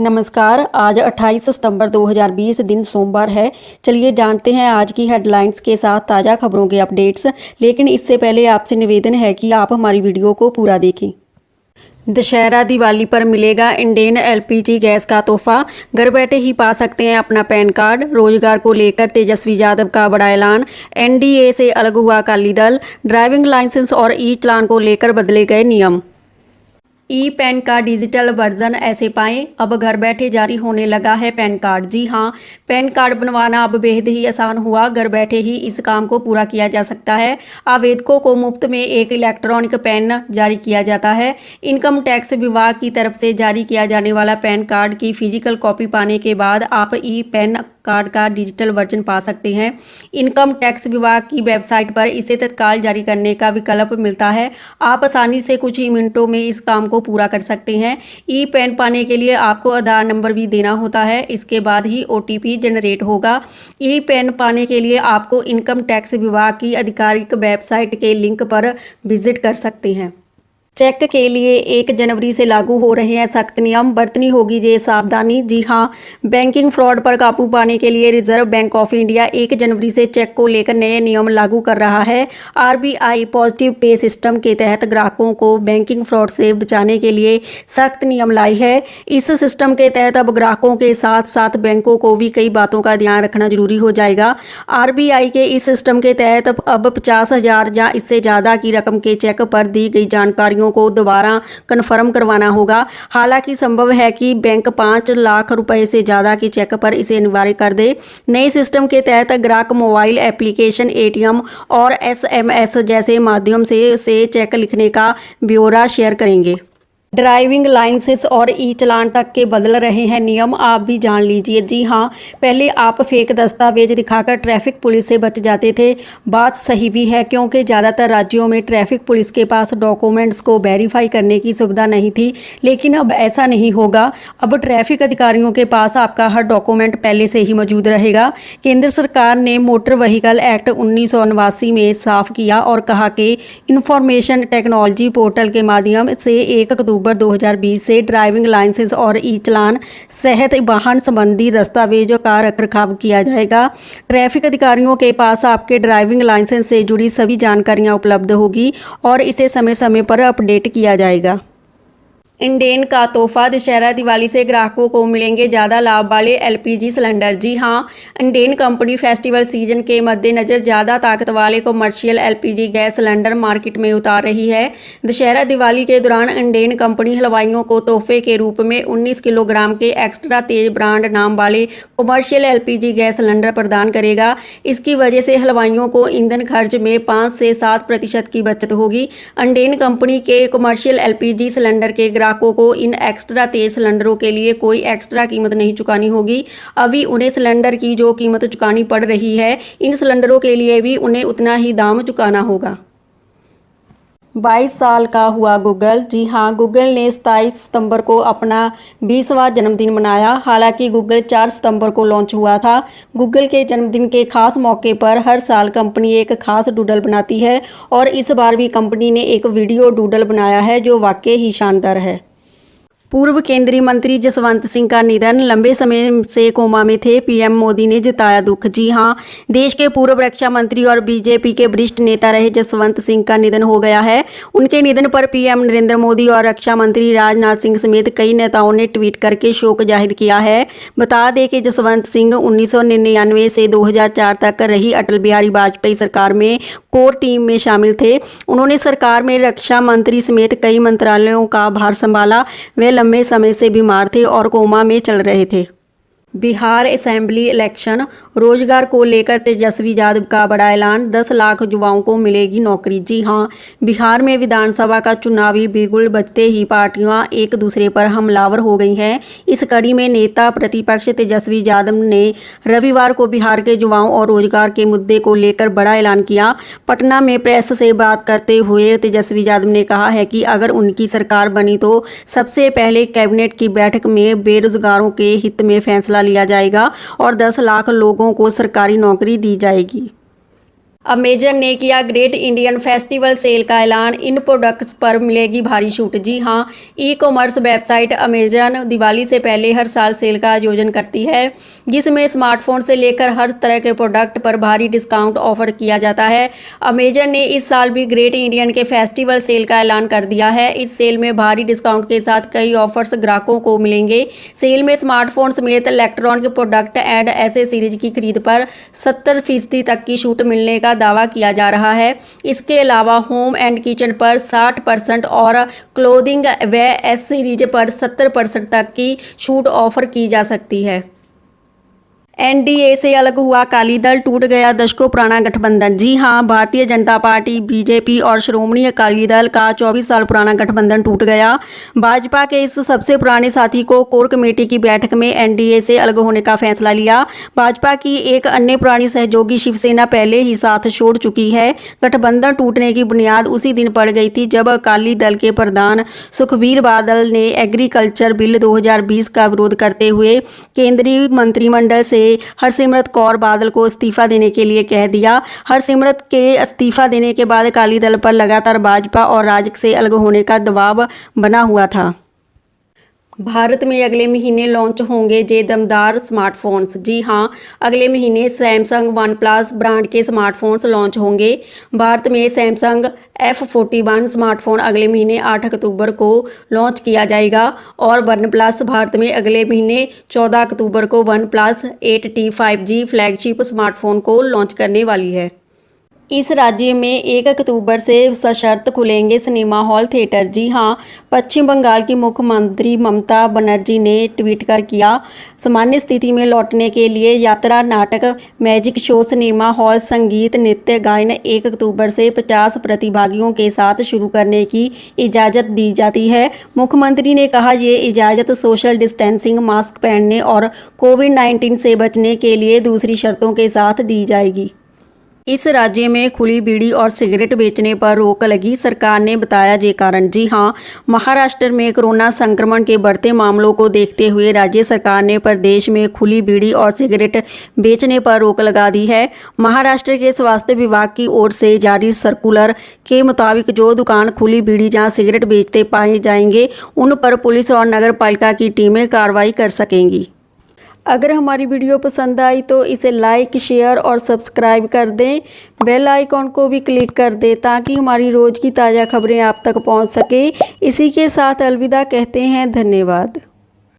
नमस्कार। आज 28 सितंबर 2020 दिन सोमवार है। चलिए जानते हैं आज की हेडलाइंस के साथ ताज़ा खबरों के अपडेट्स। लेकिन इससे पहले आपसे निवेदन है कि आप हमारी वीडियो को पूरा देखें। दशहरा दिवाली पर मिलेगा इंडेन एलपीजी गैस का तोहफा। घर बैठे ही पा सकते हैं अपना पैन कार्ड। रोजगार को लेकर तेजस्वी यादव का बड़ा ऐलान। एनडीए से अलग हुआ अकाली दल। ड्राइविंग लाइसेंस और ई चालान को लेकर बदले गए नियम। ई पैन का डिजिटल वर्जन ऐसे पाएं। अब घर बैठे जारी होने लगा है पैन कार्ड। जी हां, पैन कार्ड बनवाना अब बेहद ही आसान हुआ। घर बैठे ही इस काम को पूरा किया जा सकता है। आवेदकों को मुफ्त में एक इलेक्ट्रॉनिक पैन जारी किया जाता है। इनकम टैक्स विभाग की तरफ से जारी किया जाने वाला पैन कार्ड की फिजिकल कॉपी पाने के बाद आप ई पैन कार्ड का डिजिटल वर्जन पा सकते हैं। इनकम टैक्स विभाग की वेबसाइट पर इसे तत्काल जारी करने का विकल्प मिलता है। आप आसानी से कुछ ही मिनटों में इस काम को पूरा कर सकते हैं। ई पैन पाने के लिए आपको आधार नंबर भी देना होता है। इसके बाद ही ओटीपी जनरेट होगा। ई पैन पाने के लिए आपको इनकम टैक्स विभाग की आधिकारिक वेबसाइट के लिंक पर विजिट कर सकते हैं। चेक के लिए 1 जनवरी से लागू हो रहे हैं सख्त नियम। बरतनी होगी ये सावधानी। जी हां, बैंकिंग फ्रॉड पर काबू पाने के लिए रिजर्व बैंक ऑफ इंडिया 1 जनवरी से चेक को लेकर नए नियम लागू कर रहा है। आरबीआई पॉजिटिव पे सिस्टम के तहत ग्राहकों को बैंकिंग फ्रॉड से बचाने के लिए सख्त नियम लाई है। इस सिस्टम के तहत अब ग्राहकों के साथ साथ बैंकों को भी कई बातों का ध्यान रखना जरूरी हो जाएगा। आरबीआई के इस सिस्टम के तहत अब 50,000 या इससे ज़्यादा की रकम के चेक पर दी गई जानकारी को दोबारा कन्फर्म करवाना होगा। हालांकि संभव है कि बैंक 5 लाख रुपए से ज़्यादा के चेक पर इसे अनिवार्य कर दे। नए सिस्टम के तहत ग्राहक मोबाइल एप्लीकेशन, एटीएम और एसएमएस जैसे माध्यम से चेक लिखने का ब्यौरा शेयर करेंगे। ड्राइविंग लाइसेंस और ई चालान तक के बदल रहे हैं नियम। आप भी जान लीजिए। जी हां, पहले आप फेक दस्तावेज दिखाकर ट्रैफिक पुलिस से बच जाते थे। बात सही भी है, क्योंकि ज़्यादातर राज्यों में ट्रैफिक पुलिस के पास डॉक्यूमेंट्स को वेरीफाई करने की सुविधा नहीं थी। लेकिन अब ऐसा नहीं होगा। अब ट्रैफिक अधिकारियों के पास आपका हर डॉक्यूमेंट पहले से ही मौजूद रहेगा। केंद्र सरकार ने मोटर व्हीकल एक्ट 1989 में साफ किया और कहा कि इंफॉर्मेशन टेक्नोलॉजी पोर्टल के माध्यम से 1 अक्टूबर 2020 से ड्राइविंग लाइसेंस और ई चालान सहित वाहन संबंधी दस्तावेजों का रखरखाव किया जाएगा। ट्रैफिक अधिकारियों के पास आपके ड्राइविंग लाइसेंस से जुड़ी सभी जानकारियां उपलब्ध होगी और इसे समय समय पर अपडेट किया जाएगा। इंडेन का तोहफा। दशहरा दिवाली से ग्राहकों को मिलेंगे ज़्यादा लाभ वाले एलपीजी सिलेंडर। जी हां, इंडेन कंपनी फेस्टिवल सीजन के मद्देनज़र ज़्यादा ताकत वाले commercial LPG gas cylinder market में उतार रही है। दशहरा दिवाली के दौरान इंडेन कंपनी हलवाइयों को तोहफे के रूप में 19 किलोग्राम के एक्स्ट्रा तेज ब्रांड नाम वाले कमर्शियल एलपीजी गैस सिलेंडर प्रदान करेगा। इसकी वजह से हलवाइयों को ईंधन खर्च में 5 से 7% की बचत होगी। इंडेन कंपनी के कमर्शियल एलपीजी सिलेंडर के ग्राहकों को इन एक्स्ट्रा तेज सिलेंडरों के लिए कोई एक्स्ट्रा कीमत नहीं चुकानी होगी। अभी उन्हें सिलेंडर की जो कीमत चुकानी पड़ रही है, इन सिलेंडरों के लिए भी उन्हें उतना ही दाम चुकाना होगा। 22 साल का हुआ गूगल। जी हां, गूगल ने 27 सितंबर को अपना 20वां जन्मदिन मनाया। हालांकि गूगल 4 सितंबर को लॉन्च हुआ था। गूगल के जन्मदिन के खास मौके पर हर साल कंपनी एक खास डूडल बनाती है और इस बार भी कंपनी ने एक वीडियो डूडल बनाया है जो वाकई ही शानदार है। पूर्व केंद्रीय मंत्री जसवंत सिंह का निधन। लंबे समय से कोमा में थे। पीएम मोदी ने जताया दुख। जी हां, देश के पूर्व रक्षा मंत्री और बीजेपी के वरिष्ठ नेता रहे जसवंत सिंह का निधन हो गया है। उनके निधन पर पीएम नरेंद्र मोदी और रक्षा मंत्री राजनाथ सिंह समेत कई नेताओं ने ट्वीट करके शोक जाहिर किया है। बता दें कि जसवंत सिंह 1999 से 2004 तक रही अटल बिहारी वाजपेयी सरकार में कोर टीम में शामिल थे। उन्होंने सरकार में रक्षा मंत्री समेत कई मंत्रालयों का भार संभाला। वे लंबे समय से बीमार थे और कोमा में चल रहे थे। Bihar assembly election. रोजगार को लेकर तेजस्वी यादव का बड़ा ऐलान। 10 लाख युवाओं को मिलेगी नौकरी। जी हां, बिहार में विधानसभा का चुनावी बिगुल बजते ही पार्टियां एक दूसरे पर हमलावर हो गई हैं। इस कड़ी में नेता प्रतिपक्ष तेजस्वी यादव ने रविवार को बिहार के युवाओं और रोजगार के मुद्दे को लेकर बड़ा ऐलान किया। पटना में प्रेस से बात करते हुए तेजस्वी यादव ने कहा है कि अगर उनकी सरकार बनी तो सबसे पहले कैबिनेट की बैठक में बेरोजगारों के हित में फैसला लिया जाएगा और 10 लाख लोगों को सरकारी नौकरी दी जाएगी। अमेजन ने किया ग्रेट इंडियन फेस्टिवल सेल का ऐलान, इन प्रोडक्ट्स पर मिलेगी भारी छूट। जी हां, e commerce website Amazon Diwali से पहले हर साल सेल का आयोजन करती है, जिसमें स्मार्टफोन से लेकर हर तरह के प्रोडक्ट पर भारी डिस्काउंट ऑफर किया जाता है। अमेजन ने इस साल भी ग्रेट इंडियन के फेस्टिवल सेल का ऐलान कर दिया है। इस सेल में भारी डिस्काउंट के साथ कई ऑफर्स ग्राहकों को मिलेंगे। सेल में स्मार्टफोन समेत इलेक्ट्रॉनिक प्रोडक्ट एंड एसेसरीज की खरीद पर 70% तक की छूट मिलने का दावा किया जा रहा है। इसके अलावा होम एंड किचन पर 60% और क्लोथिंग व एसेसरीज पर 70% तक की छूट ऑफर की जा सकती है। एनडीए से अलग हुआ अकाली दल, टूट गया दशकों पुराना गठबंधन। जी हां, भारतीय जनता पार्टी, बीजेपी और श्रोमणी अकाली दल का 24 साल पुराना गठबंधन टूट गया। भाजपा के इस सबसे पुराने साथी को कोर कमेटी की बैठक में एनडीए से अलग होने का फैसला लिया। भाजपा की एक अन्य पुरानी सहयोगी शिवसेना पहले ही साथ छोड़ चुकी है। गठबंधन टूटने की बुनियाद उसी दिन पड़ गई थी जब अकाली दल के प्रधान सुखबीर बादल ने एग्रीकल्चर बिल 2020 का विरोध करते हुए केंद्रीय मंत्रिमंडल से हरसिमरत कौर बादल को इस्तीफा देने के लिए कह दिया। हरसिमरत के इस्तीफा देने के बाद अकाली दल पर लगातार भाजपा और राजग से अलग होने का दबाव बना हुआ था। भारत में अगले महीने लॉन्च होंगे जे दमदार स्मार्टफोन्स। जी हां, अगले महीने सैमसंग वन प्लस ब्रांड के स्मार्टफोन्स लॉन्च होंगे। भारत में सैमसंग F41 स्मार्टफोन अगले महीने 8 अक्टूबर को लॉन्च किया जाएगा और वन प्लस भारत में अगले महीने 14 अक्टूबर को one plus 8T 5G flagship smartphone को लॉन्च करने वाली है। इस राज्य में 1 अक्टूबर से सशर्त खुलेंगे सिनेमा हॉल, थिएटर। जी हां, पश्चिम बंगाल की मुख्यमंत्री ममता बनर्जी ने ट्वीट कर किया सामान्य स्थिति में लौटने के लिए यात्रा, नाटक, मैजिक शो, सिनेमा हॉल, संगीत, नृत्य, गायन 1 अक्टूबर से 50 प्रतिभागियों के साथ शुरू करने की इजाज़त दी जाती है। मुख्यमंत्री ने कहा, ये इजाज़त सोशल डिस्टेंसिंग, मास्क पहनने और कोविड-19 से बचने के लिए दूसरी शर्तों के साथ दी जाएगी। इस राज्य में खुली बीड़ी और सिगरेट बेचने पर रोक लगी, सरकार ने बताया ये कारण। जी हां, महाराष्ट्र में कोरोना संक्रमण के बढ़ते मामलों को देखते हुए राज्य सरकार ने प्रदेश में खुली बीड़ी और सिगरेट बेचने पर रोक लगा दी है। महाराष्ट्र के स्वास्थ्य विभाग की ओर से जारी सर्कुलर के मुताबिक जो दुकान खुली बीड़ी या सिगरेट बेचते पाए जाएंगे उन पर पुलिस और नगर पालिका की टीमें कार्रवाई कर सकेंगी। अगर हमारी वीडियो पसंद आई तो इसे लाइक, शेयर और सब्सक्राइब कर दें। बेल आइकॉन को भी क्लिक कर दें ताकि हमारी रोज़ की ताज़ा खबरें आप तक पहुंच सके। इसी के साथ अलविदा कहते हैं। धन्यवाद।